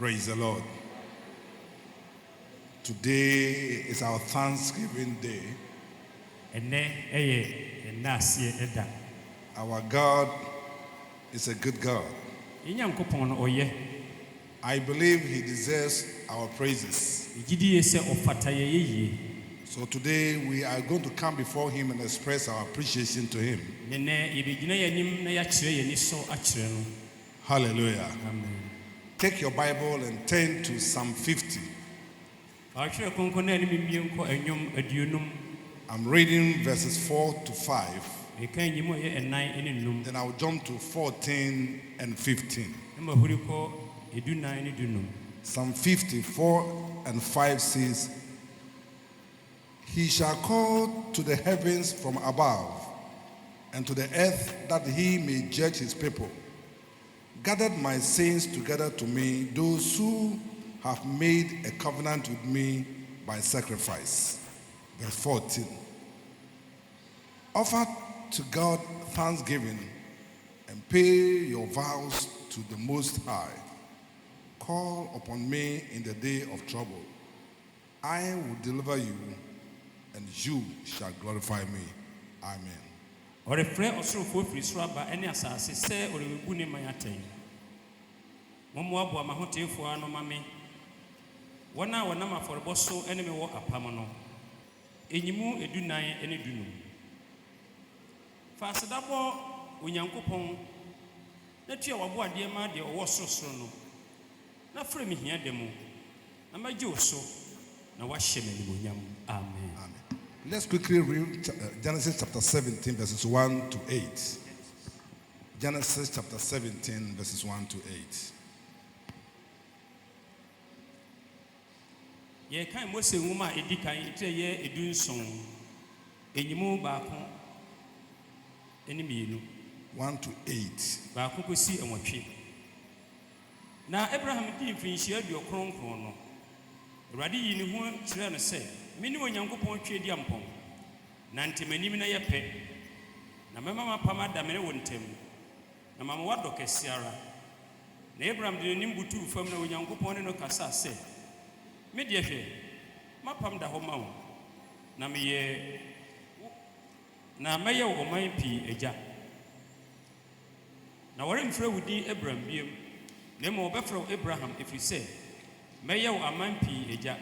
Praise the Lord. Today is our Thanksgiving Day. Our God is a good God. I believe He deserves our praises. So today we are going to come before Him and express our appreciation to Him. Hallelujah. Amen. Take your Bible and turn to Psalm 50. I'm reading verses 4 to 5. Then I'll jump to 14 and 15. Psalm 54 and 5 says, He shall call to the heavens from above, and to the earth that He may judge His people. Gathered my saints together to me, those who have made a covenant with me by sacrifice. Verse 14. Offer to God thanksgiving and pay your vows to the Most High. Call upon me in the day of trouble. I will deliver you, and you shall glorify me. Amen. Fasadabo Unyankopon na tua wabo ade ma de owo sorosoro no na frɛ me hia demo na magye wo so na wahye me nimonyam. Amen. Amen. Let's quickly read Genesis chapter 17 verses 1 to 8. Genesis chapter 17 verses 1 to 8. Ye kan Mose nwoma edikan ite ye edunson enyimu baako eni mienu 1 to 8. baako kosi enwotwe na Abraham di mfinhyi aduo kronkron no Awurade yi ne ho kyerɛ no sɛ me ne Onyankopɔn twe di ampɔn na ntemanim na yɛ pɛ na mɛma mapam ada me ne wo ntem na mama wadɔ kɛse ara na Abraham de n'anim butu fam na Onyankopɔn ne no kasa sɛ me de hwɛ mapam da hɔ ma wo na meyɛ wo ɔman pii agya na wɔremfrɛ wo din Abraham biem na mmom wɔbɛfrɛ wo Abraham ɛfiri sɛ mɛyɛ wo aman pii agya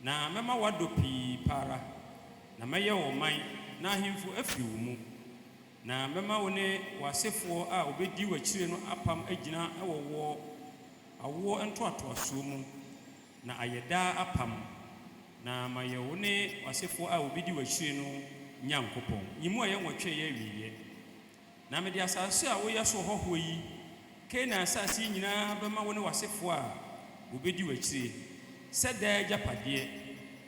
na mɛma wadɔ pii para na mɛyɛ wo ɔman na ahemfo afiri wo mu na mɛma wo ne w'asefoɔ a obɛdi w'akyire no apam agyina ɛwɔ awoɔ ntoatoasoɔ mu na ayɛdaa apam na mayɛ wo ne w'asefoɔ a obɛdi w'akyire no Nyankopɔn yimu a yɛnwɔtwe yɛ awiɛ na mede asase a woyɛ so hɔhoɔ yi Kana asase yi nyinaa bɛma wo ne w'asefoɔ a obɛdi w'akyire sɛ daa agyapadeɛ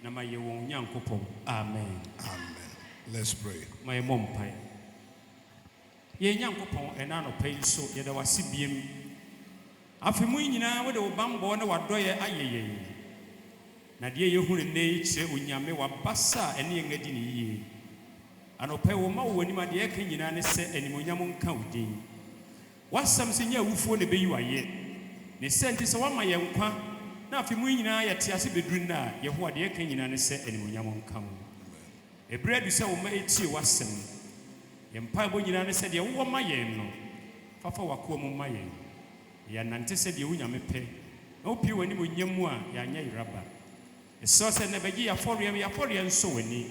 na mayɛ wɔn Nyankopɔn. Amen. Amen. Let's pray. Mayɛ mmɔ mpae. Yɛn Nyankopɔn ɛna anɔpa yi so yɛda w'ase biem afei mu nyinaa wode wo bammɔ ne w'adɔyɛ ayɛ yɛn na deɛ yɛhunu nnɛ yi kyerɛ Onyame w'abasa a ɛne yɛn adi ne yie anɔpa wo ma wo anim adeɛ ɛka nyinaa ne sɛ animonyam nka wo din wasɛm sɛ nyɛ awufoɔ ne bɛyi wayɛ ne sɛ nti sɛ wama yɛn nkwa na afei mu nyinaa yɛte ase bɛduru no a yɛho adeɛ ɛka nyinaa ne sɛ animonyam nka wo ɛberɛ adu sɛ wo ma ɛtie wasɛm yɛn mpaebɔ nyinaa ne sɛ deɛ wowɔ ma yɛn no fafa w'akoa mu ma yɛn yɛnante sɛ deɛ Wonyame pɛ na wopie w'animonyam mu a yɛanyɛ yeraba ɛsɛ sɛ na bɛgye yɛafɔreɛ nso w'ani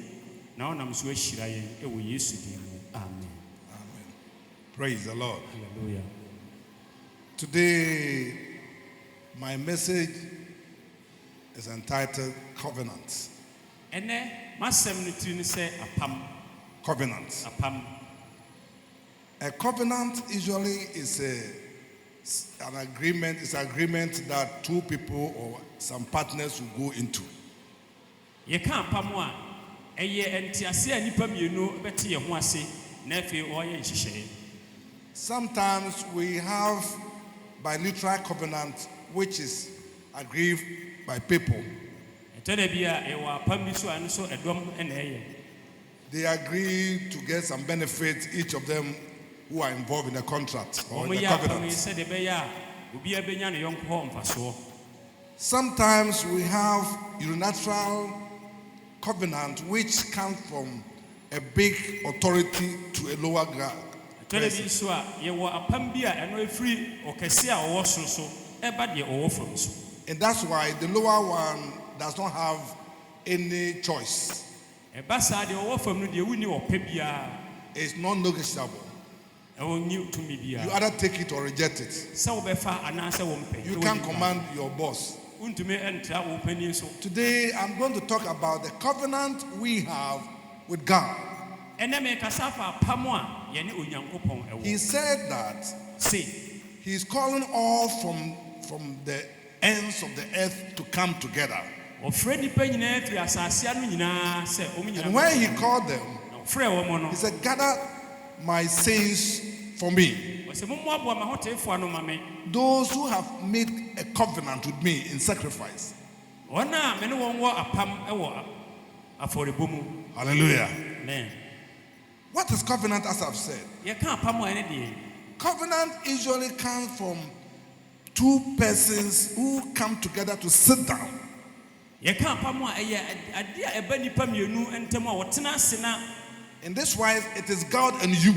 na wonam so ahyira yɛn ɛwɔ Yesu din mu. Amen. Amen. Praise the Lord. Hallelujah. Today, my message is entitled Covenant. Ene masɛm no tiri ne sɛ apam. Covenant. Apam. A covenant usually is an agreement. It's an agreement that two people or some partners will go into. Yɛka apam a ɛyɛ ntiase a nipa mmienu bɛte yɛn ho ase na afei ɔyɛ nhyehyɛe. Sometimes we have bilateral covenant which is agreed by people. Ɛtɔda bi a ɛwɔ apam bi so a no so ɛdɔm ɛna ɛyɛ. They agree to get some benefit, each of them who are involved in the contract or in the covenant. obiara benya ne yɔnko hɔ mfasoɔ. Sometimes we have unilateral covenant which comes from a big authority to a lower ground. Tɛlɛ bi nso a yɛwɔ apam bi a ɛno efiri ɔkɛse a ɔwɔ soro so ɛba deɛ ɔwɔ fam so. And that's why the lower one does not have any choice. Ɛba saa deɛ ɔwɔ fam no deɛ wuni ɔpɛ biara. It's non-negotiable. Ɛwɔ nyi tumi You biara. either take it or reject it. Sɛ wɔbɛfa anaasɛ wɔmpɛ. You can't command your boss. Wuntumi ɛntra wo panin so. Today, I'm going to talk about the covenant we have with God. Ɛnɛ mi kasa afa apam a yɛne Onyankopɔn ɛwɔ. He said that Se He's calling all from the ends of the earth to come together. ɔfrɛ nipa nyinaa firi asase ano nyinaa sɛ ɔmo nyinaa. And when He called them, ɔfrɛ wɔn no. He said, gather my saints for me. Wɔsɛ mo mu aboa ma hotefoɔ ano ma me. Those who have made a covenant with me in sacrifice. Wɔn a me ne wɔn wɔ apam ɛwɔ afɔrebɔ mu. Hallelujah. Amen. What is covenant, as I've said? Yɛka apam a ɛne deɛ. Covenant usually comes from two persons who come together to sit down. Yɛka apam a ɛyɛ adeɛ a ɛba nipa mmienu ntam a wɔtena ase na. In this wise, it is God and you.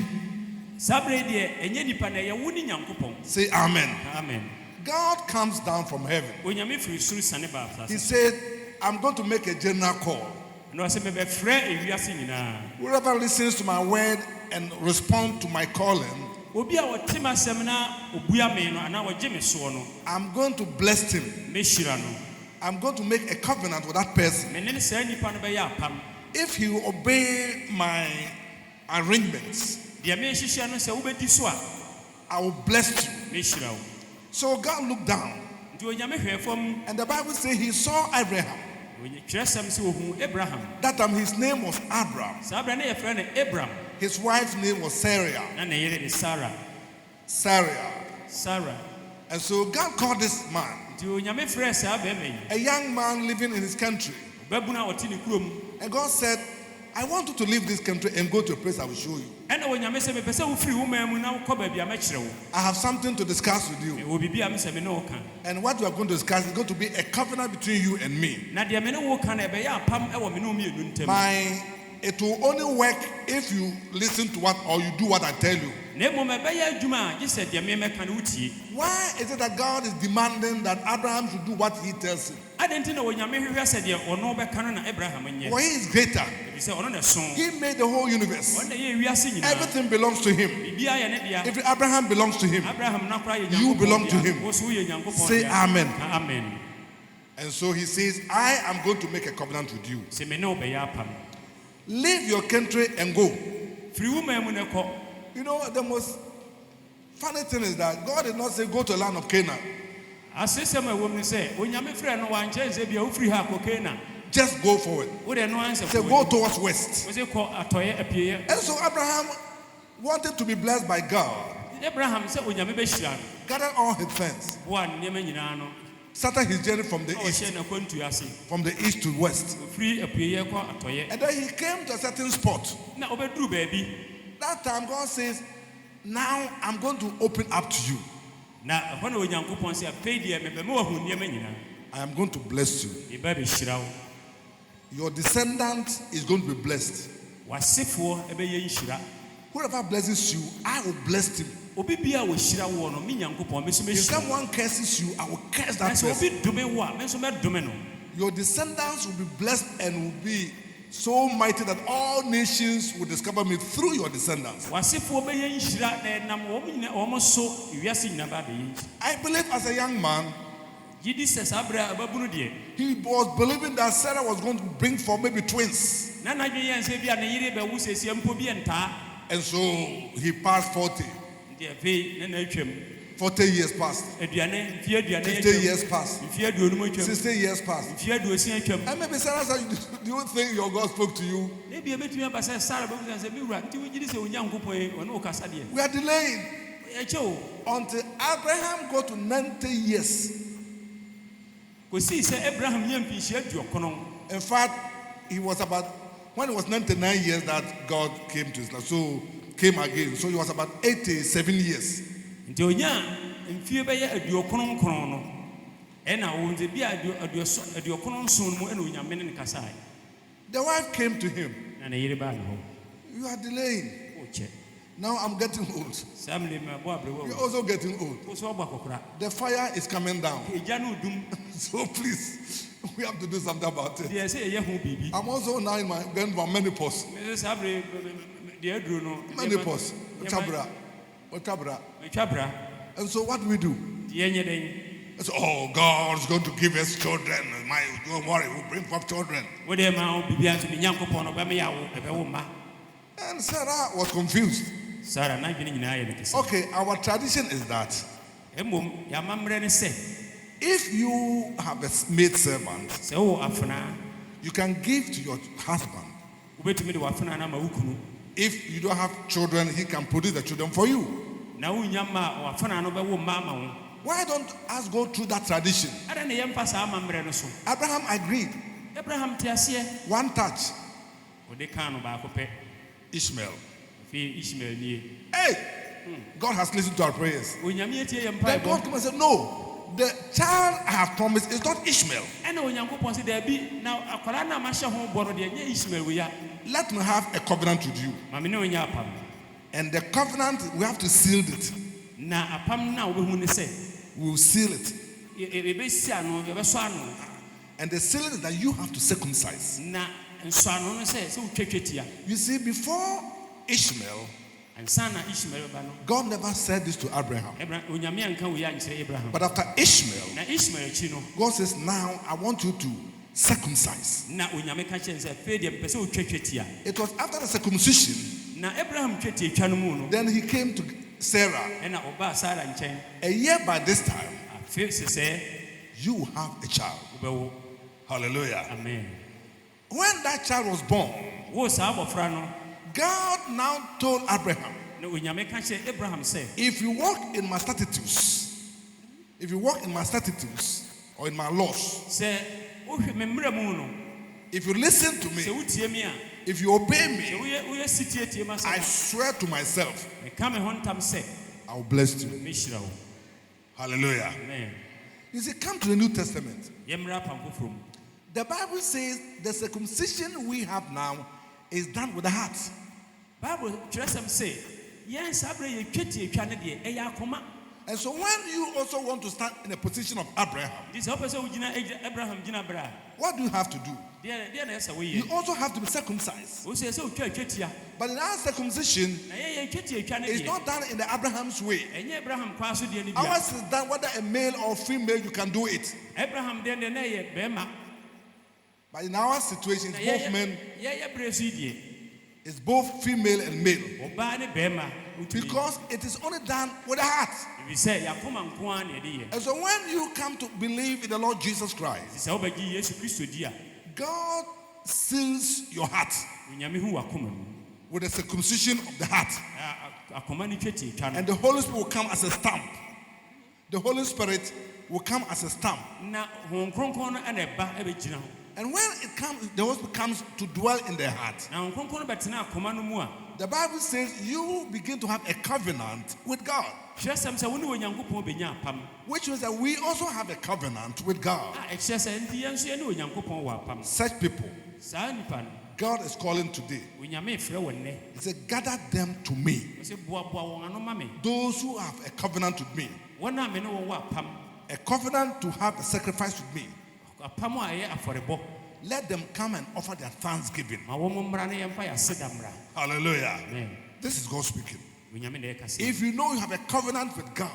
Saa bere deɛ ɛnyɛ nipa na ɛyɛ wo ne Nyankopɔn. Say amen. Amen. God comes down from heaven. Onyame firi soro sane ba He asase. said, I'm going to make a general call. Na ɔsɛ mebɛfrɛ ewiase nyinaa. Whoever listens to my word and respond to my calling, Obi a wɔte m'asɛm na obua me no anaa wɔgye me soɔ no, I'm going to bless him. mehyira no. I'm going to make a covenant with that person. Me ne saa nipa no bɛyɛ apam. If he will obey my arrangements, Deɛ mehyehyɛ no sɛ wobɛdi so a, I will bless you. mehyira wo. So God looked down, Nti Onyame hwɛɛ fam. and the Bible says he saw Abraham. Twerɛsɛm sɛ ohuu Abraham. That time his name was Abram. Saa bere ne yɛfrɛ no Abram. His wife's name was Sarah. Na ne yere de Sarah. Sarah. And so God called this man, Nti Onyame frɛɛ saa bɛrima yi. a young man living in his country. Ɔbabunu a ɔte ne kurom. And God said, I want you to leave this country and go to a place I will show you. Ɛna Onyame sɛ mepɛ sɛ wofiri wo man mu na wokɔ baabi a mɛkyerɛ wo. I have something to discuss with you. Mewɔ biribi a mesɛ me ne wo ka. And what we are going to discuss is going to be a covenant between you and me. Na deɛ me ne wo ka no ɛbɛyɛ apam ɛwɔ me ne wo mmienu ntam. It will only work if you listen to what or you do what I tell you. Na mmom ɛbɛyɛ adwuma a gye sɛ deɛ memɛka no wotie. Why is it that God is demanding that Abraham should do what he tells him? Adɛn nti na Onyame hwehwɛ sɛ deɛ ɔno bɛka no na Abraham nyɛ. For he is greater. Ɛfiri sɛ ɔno na ɛso. He made the whole universe. Ɔno na ɛyɛ wiase nyinaa. Everything belongs to him. Biribiara yɛ ne dea. If Abraham belongs to him, Abraham na koraa yɛ You Nyankopɔn belong to dea. him. Wo so woyɛ Nyankopɔn Say dea. amen. Ka amen. And so he says, I am going to make a covenant with you. Sɛ me ne wo bɛyɛ apam. Leave your country and go. Firi wo man mu na kɔ. You know, the most funny thing is that God did not say, go to the land of Canaan. Asesɛm a ɛwɔ mu ne sɛ Onyame frɛ no wankyɛn sɛ bia wofiri ha kɔ Kana. Just go forward. Wo de no ansɛ Say, go towards west. Wo sɛ kɔ atɔeɛ apieyɛ. And so Abraham wanted to be blessed by God. Abraham sɛ Onyame bɛhyira no. Gathered all his friends. Boa ne nneɛma nyinaa no. Started his journey from the Na east, ɔhyɛ n'akwantu ase. from the east to west. Ofiri apieyɛ kɔ atɔeɛ. And then he came to a certain spot. Na ɔbɛduru baabi. That time God says, now I'm going to open up to you. Na ɛhɔ na Onyankopɔn sɛ afei deɛ mebɛma wahu nneɛma nyinaa. I am going to bless you. Ɛba bɛhyira wo. Your descendant is going to be blessed. W'asefoɔ ɛbɛyɛ nhyira. Whoever blesses you, I will bless him. Obi bia a wɔhyira wo no me Nyankopɔn me so If mɛhyira. someone curses you, I will curse that Na sɛ person. obi dome wo a me nso mɛdome no. Your descendants will be blessed and will be so mighty that all nations will discover me through your descendants. W'asefoɔ bɛyɛ nhyira na ɛnam wɔn so wiase nyinaa ba bɛyɛ nhyira. I believe as a young man, Gyidi sɛ saa bere a ababunu deɛ. he was believing that Sarah was going to bring forth maybe twins. Na n'adwene yɛn sɛ bi a ne yere bɛwo sɛsia mpo bi ntaa. And so he passed 40. Nti afei na n'atwam. 40 years passed. Aduane mfie aduane 50 atwam. years passed. Mfie aduonum atwam. 60 years passed. Mfie aduosia atwam. And maybe Sarah said, do you think your God spoke to you? Na bi ebetumi aba sɛ Sara bɛbu sɛ me wura nti wogyidi sɛ Onyankopɔn yi ɔne wo kasa deɛ. We are delaying Ɛkyɛ o. until Abraham got to 90 years. Kosii sɛ Abraham nyɛ mfinhyia aduɔkron. In fact, he was about, when he was 99 years that God came to his life. So came again. So he was about 87 years. Nti onya mfie bɛyɛ aduɔkron nkron no ɛna wɔnze bi aduɔkron nson mu ɛna onyame ne kasae. The wife came to him. Na ne yere baa ne hɔ. You are delaying. Wokyɛ. Now I'm getting old. Samle ma bo abrewo. You're also getting old. Wo so ɔbɔ akɔkora. The fire is coming down. Egya no dum. So please, we have to do something about it. Deɛ sɛ ɛyɛ ho bibi. I'm also now in my going for menopause. Me sabre deɛ aduro no. Menopause. Chabra. Chabra. And so what do we do? Deɛ nyɛ den. So, oh, God is going to give us children. Don't worry, we'll bring forth children. And Sarah was confused. Okay, our tradition is that if you have a maid servant, you can give to your husband. If you don't have children, he can produce the children for you. Why don't us go through that tradition? Abraham agreed. One touch. Ishmael. Hey! God has listened to our prayers. Then God came and said, no, the child I have promised is not Ishmael. Let me have a covenant with you. And the covenant, we have to seal it. We will seal it. And the sealing is that you have to circumcise. You see, before Ishmael, God never said this to Abraham. But after Ishmael, God says, now I want you to circumcise. It was after the circumcision, then he came to Sarah. A year by this time, you will have a child. Hallelujah. Amen. When that child was born, God now told Abraham, if you walk in my statutes, or in my laws, if you listen to me, if you obey me, I swear to myself, I will bless you. Hallelujah. Amen. You see, come to the New Testament. The Bible says the circumcision we have now is done with the heart. And so when you also want to stand in a position of Abraham, what do you have to do? You also have to be circumcised. But in our circumcision, it's not done in the Abraham's way. Ours is done whether a male or female, you can do it. But in our situation, it's both men. It's both female and male. Because it is only done with the heart. And so when you come to believe in the Lord Jesus Christ, God seals your heart with the circumcision of the heart. And the Holy Spirit will come as a stamp. The Holy Spirit will come as a stamp. And when it comes, the Holy Spirit comes to dwell in their heart. The Bible says you begin to have a covenant with God. Which means that we also have a covenant with God. Such people, God is calling today. He said, gather them to me. Those who have a covenant with me. A covenant to have a sacrifice with me. Let them come and offer their thanksgiving. Hallelujah. Amen. This is God speaking. If you know you have a covenant with God,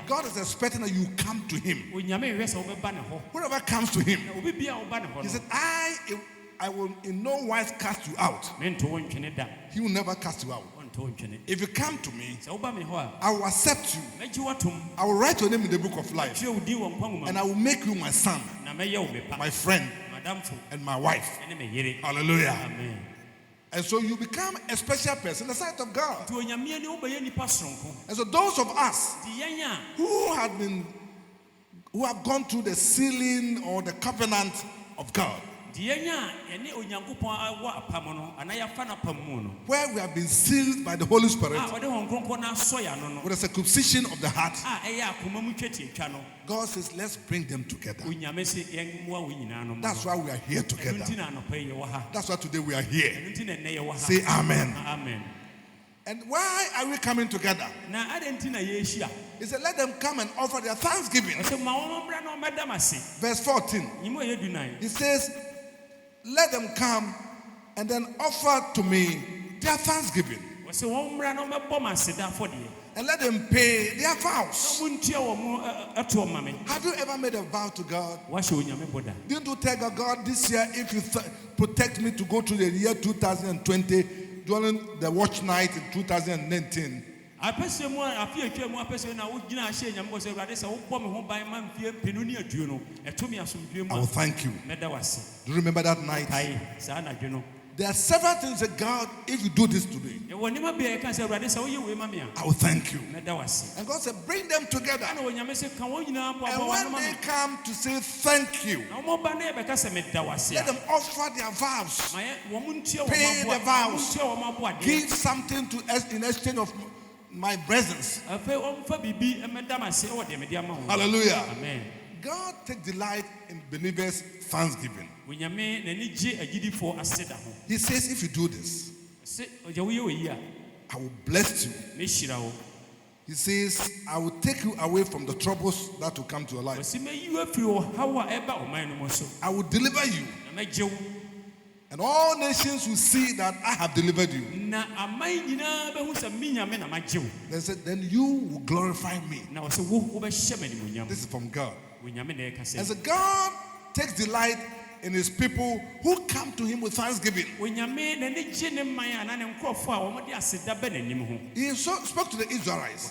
God is expecting that you come to Him. Whoever comes to Him, He said, I will in no wise cast you out. He will never cast you out. If you come to me, I will accept you. I will write your name in the book of life. And I will make you my son, my friend, and my wife. Hallelujah. Amen. And so you become a special person in the sight of God. And so those of us who have gone through the sealing or the covenant of God, where we have been sealed by the Holy Spirit with a circumcision of the heart. God says, let's bring them together. That's why we are here together. That's why today we are here. Say amen. Amen. And why are we coming together? He said, let them come and offer their thanksgiving. Verse 14. He says, let them come and then offer to me their thanksgiving. And let them pay their vows. Have you ever made a vow to God? Didn't you tell God, this year, if you protect me to go through the year 2020, during the watch night in 2019, I will thank you. Do you remember that night? There are several things that God, if you do this today, I will thank you. And God said, bring them together. And when they come to say thank you, let them offer their vows, pay the vows, give something to us in exchange of my presence. Hallelujah. Amen. God takes delight in believers' thanksgiving. He says, if you do this, I will bless you. He says, I will take you away from the troubles that will come to your life. I will deliver you. And all nations will see that I have delivered you. They said, then you will glorify me. This is from God. And so God takes delight in his people who come to him with thanksgiving. He spoke to the Israelites.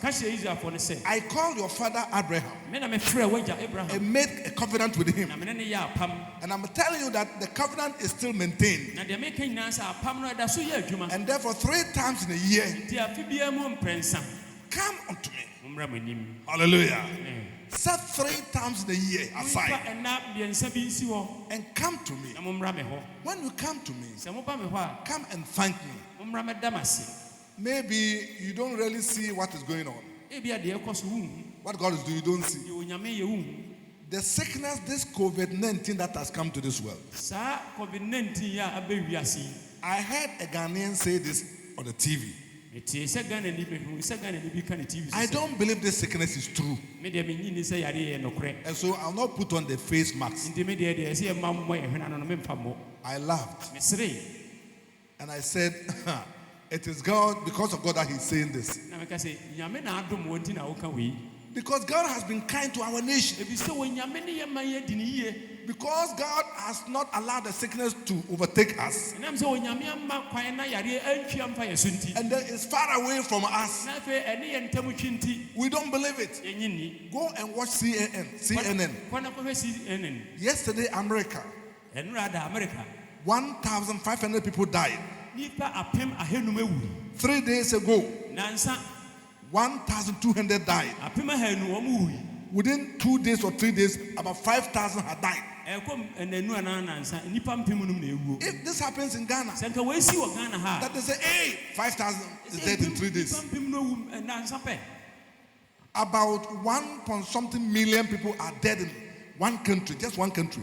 I called your father Abraham and made a covenant with him. And I'm telling you that the covenant is still maintained. And therefore 3 times in a year, come unto me. Hallelujah. Set 3 times in a year aside and come to me. When you come to me, come and thank me. Maybe you don't really see what is going on. What God is doing, you don't see. The sickness, this COVID-19 that has come to this world. I heard a Ghanaian say this on the TV. I don't believe this sickness is true. And so I'll not put on the face mask. I laughed. And I said, it is God, because of God that he's saying this. Because God has been kind to our nation. Because God has not allowed the sickness to overtake us. And that is far away from us. We don't believe it. Go and watch CNN. Yesterday, America. 1,500 people died. 3 days ago, 1,200 died. Within 2 days or 3 days, about 5,000 had died. If this happens in Ghana, that they say, hey, 5,000 is dead in 3 days. About 1.something million people are dead in one country, just one country.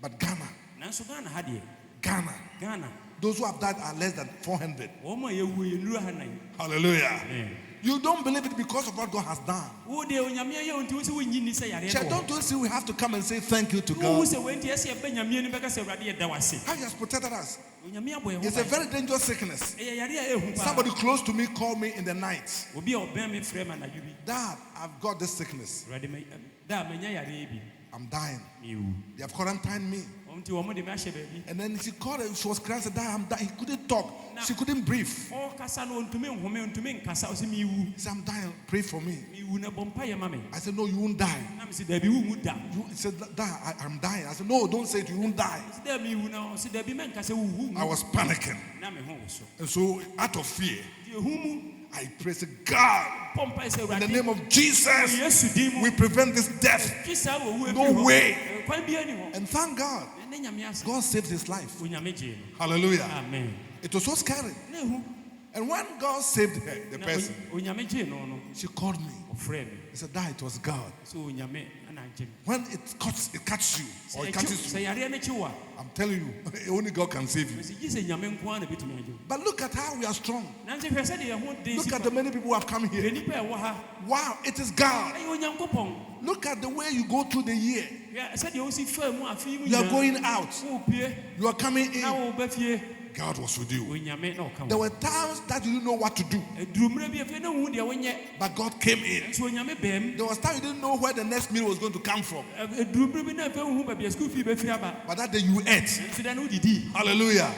But Ghana, those who have died are less than 400. Hallelujah. Yeah. You don't believe it because of what God has done. Church, don't you see we have to come and say thank you to God? How he has protected us. It's a very dangerous sickness. Somebody close to me called me in the night. Dad, I've got this sickness. I'm dying. They have quarantined me. And then she called her, she was crying, said, I'm dying. He couldn't talk. She couldn't breathe. He said, I'm dying. Pray for me. I said, no, you won't die. He said, I'm dying. I said, no, don't say it, you won't die. I was panicking. And so, out of fear, I praise God. In the name of Jesus, we prevent this death. No way. And thank God. God saved his life. Hallelujah. Amen. It was so scary. And when God saved her, the person, she called me. He said, "Dad, it was God." When it cuts you, or it catches you, I'm telling you, only God can save you. But look at how we are strong. Look at the many people who have come here. Wow, it is God. Look at the way you go through the year. You are going out. You are coming in. God was with you. There were times that you didn't know what to do, but God came in. There was times you didn't know where the next meal was going to come from, but that day you ate. Hallelujah.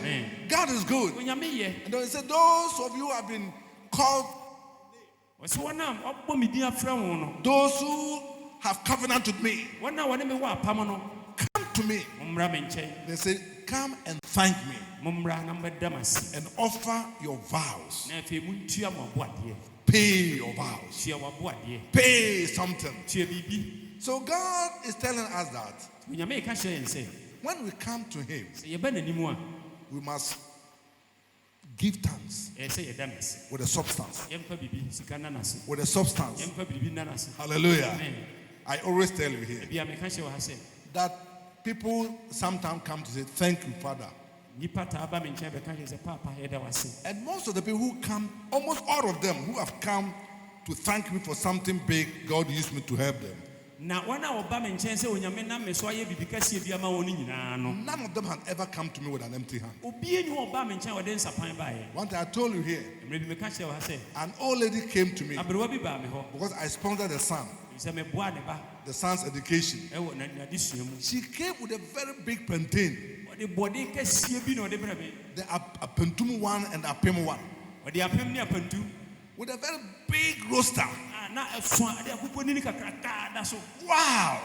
God is good. And they said, those of you who have been called, those who have covenant with me, come to me. They say, come and thank me and offer your vows. Pay your vows. Pay something. So God is telling us that when we come to him, we must give thanks with a substance. With a substance. Hallelujah. I always tell you here that people sometimes come to say, "Thank you, Father." And most of the people who come, almost all of them who have come to thank me for something big, God used me to help them. None of them had ever come to me with an empty hand. One thing I told you here, an old lady came to me because I sponsored the son's education. She came with a very big plantain. The Apentum one and Apem one. With a very big roaster. Wow!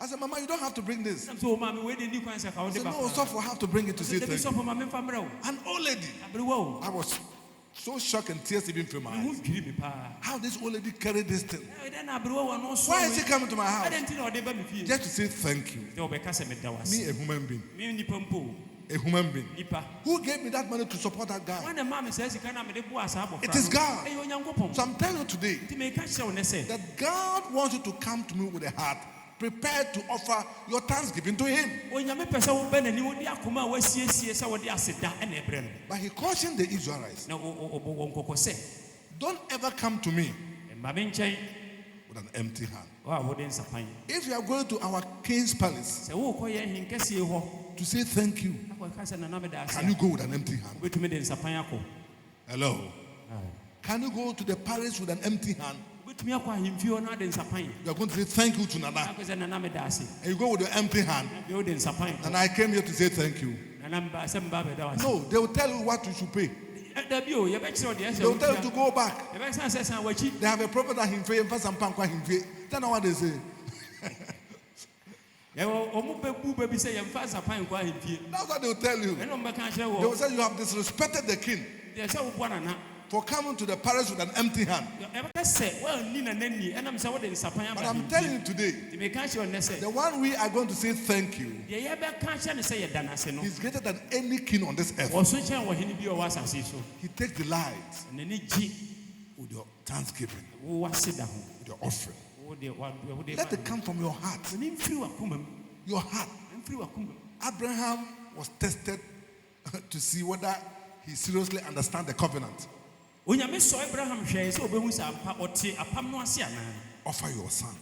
I said, "Mama, you don't have to bring this." I said, "No, so I have to bring it to say thank you." An old lady. I was so shocked and tears even from my eyes. How this old lady carried this thing? Why is she coming to my house? Just to say thank you. Me, a human being. A human being. Who gave me that money to support that guy? It is God. So I'm telling you today that God wants you to come to me with a heart prepared to offer your thanksgiving to him. But he cautioned the Israelites, don't ever come to me with an empty hand. If you are going to our king's palace to say thank you, can you go with an empty hand? Hello? Can you go to the palace with an empty hand? You are going to say thank you to Nana, and you go with your empty hand, and I came here to say thank you. No, they will tell you what you should pay. They will tell you to go back. They have a prophet that him pay some pan kwa him pay. Then what they say. That's what they will tell you. They will say you have disrespected the king for coming to the palace with an empty hand. But I'm telling you today, the one we are going to say thank you, he's greater than any king on this earth. He takes delight with your thanksgiving, with your offering. Let it come from your heart. Your heart. Abraham was tested to see whether he seriously understands the covenant. Offer your son.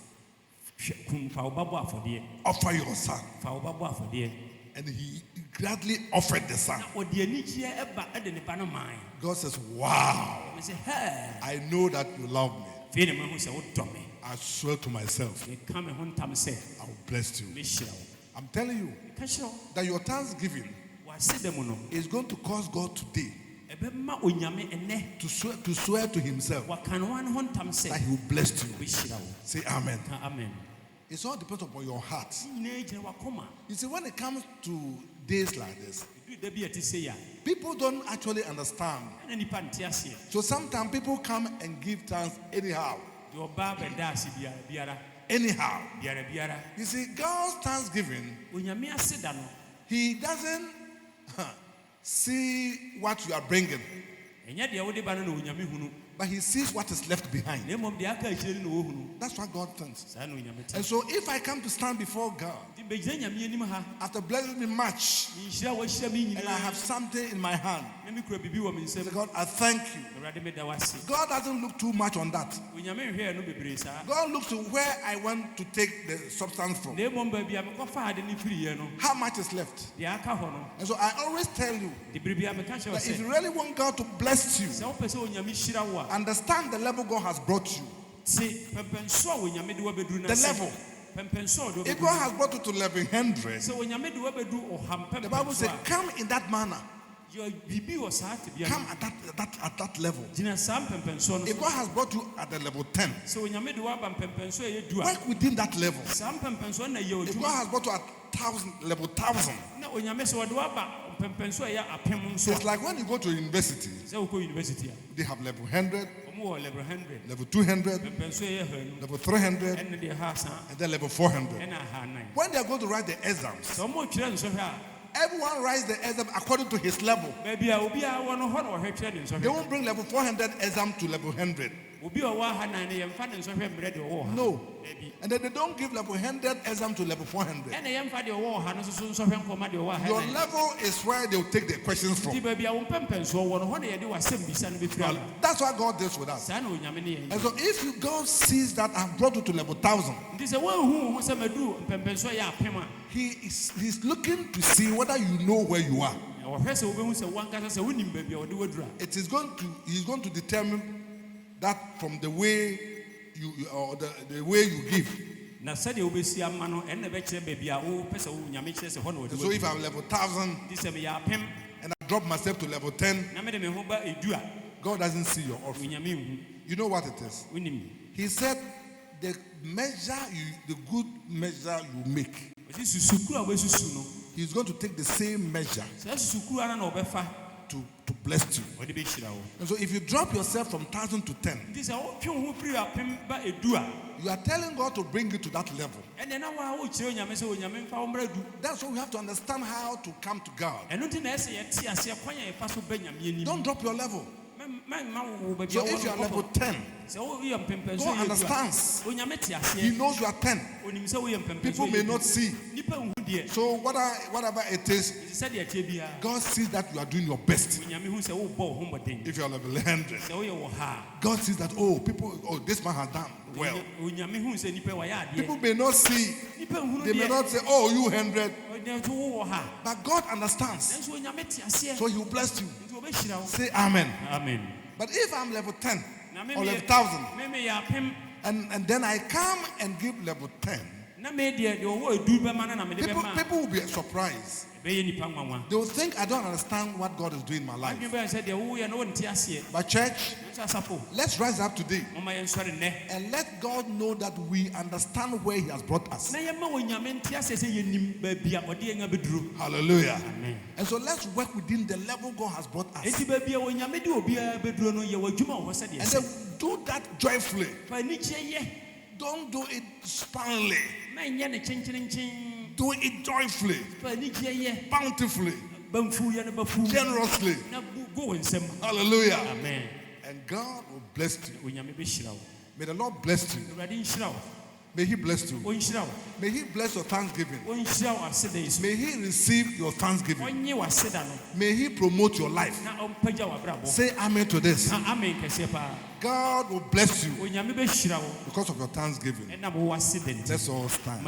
Offer your son. And he gladly offered the son. God says, "Wow, I know that you love me. I swear to myself, I will bless you." I'm telling you that your thanksgiving is going to cause God today to swear to himself that he will bless you. Say amen. Amen. It all depends upon your heart. You see, when it comes to days like this, People don't actually understand. So sometimes people come and give thanks anyhow. Anyhow. You see, God's thanksgiving, He doesn't see what you are bringing, but He sees what is left behind. That's what God thinks. And so if I come to stand before God, after blessing me much, and I have something in my hand, say, God, I thank you. God doesn't look too much on that. God looks to where I want to take the substance from. How much is left? And so I always tell you that if you really want God to bless you, understand the level God has brought you. The level. If God has brought you to 1100, the Bible says, come in that manner. Come at that level. If God has brought you at the level 10, work within that level. If God has brought you at level 1000, it's like when you go to university, they have level 100, level 200, level 300, and then level 400. When they are going to write the exams, everyone writes the exam according to his level. They won't bring level 400 exam to level 100. No. And then they don't give level 100 exam to level 400. Your level is where they'll take the questions from. That's what God does with us. And so if God sees that I've brought you to level 1000, He's looking to see whether you know where you are. He's going to determine that from the way the way you give. So if I'm level 1000 and I drop myself to level 10, God doesn't see your offering. You know what it is? He said the good measure you make, He's going to take the same measure to bless you. And so if you drop yourself from 1000 to 10, you are telling God to bring you to that level. That's why we have to understand how to come to God. Don't drop your level. So if you are level 10, God understands. He knows you are 10. People may not see. So whatever it is, God sees that you are doing your best. If you are level 100, God sees that, this man has done well. People may not see. They may not say, you 100. But God understands. So He will bless you. Say amen. Amen. But if I'm level 10 or level 1000, and then I come and give level 10, people will be surprised. They will think I don't understand what God is doing in my life. But church, let's rise up today and let God know that we understand where He has brought us. Hallelujah. Amen. And so let's work within the level God has brought us. And then do that joyfully. Don't do it sparingly. Do it joyfully, bountifully, generously. Hallelujah. Amen. And God will bless you. May the Lord bless you. May He bless you. May He bless your thanksgiving. May He receive your thanksgiving. May He promote your life. Say amen to this. God will bless you because of your thanksgiving. Let's all stand.